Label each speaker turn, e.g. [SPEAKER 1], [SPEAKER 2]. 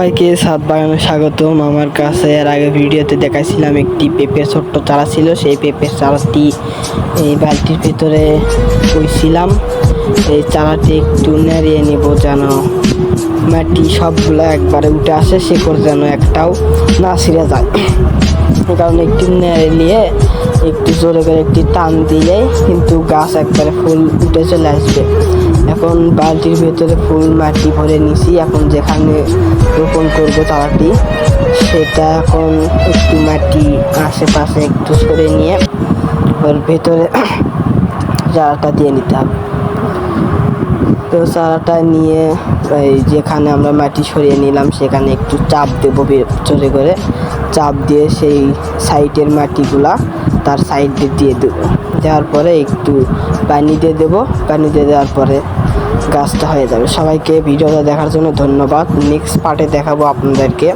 [SPEAKER 1] সবাইকে ছাদ বাগানে স্বাগতম। আমার কাছে এর আগে ভিডিওতে দেখাইছিলাম একটি পেঁপের ছোট্ট চারা ছিল। সেই পেঁপের চারাটি এই বালতির ভিতরে বইছিলাম। এই চারাটি একটু নেড়িয়ে নিব যেন মাটি সবগুলো একবারে উঠে আসে, শেকড় যেন একটাও না ছিঁড়ে যায়। কারণ একটু নেড়ে নিয়ে একটু জোরে করে একটি টান দিলে কিন্তু গাছ একবারে ফুল উঠে চলে আসবে। এখন বালতির ভেতরে ফুল মাটি ভরে নিছি। এখন যেখানে রোপণ করবো চারাটি সেটা এখন একটু মাটি আশেপাশে একটু সরে নিয়ে ওর ভেতরে চারাটা দিয়ে নিতে হবে। তো চারাটা নিয়ে এই যেখানে আমরা মাটি সরিয়ে নিলাম সেখানে একটু চাপ দেবো, জোরে করে চাপ দিয়ে সেই সাইডের মাটিগুলা তার সাইডে দিয়ে দেবো। দেওয়ার পরে একটু পানি দিয়ে দেবো। পানি দিয়ে দেওয়ার পরে গাছটা হয়ে যাবে। সবাইকে ভিডিওটা দেখার জন্য ধন্যবাদ। নেক্সট পার্টে দেখাবো আপনাদেরকে।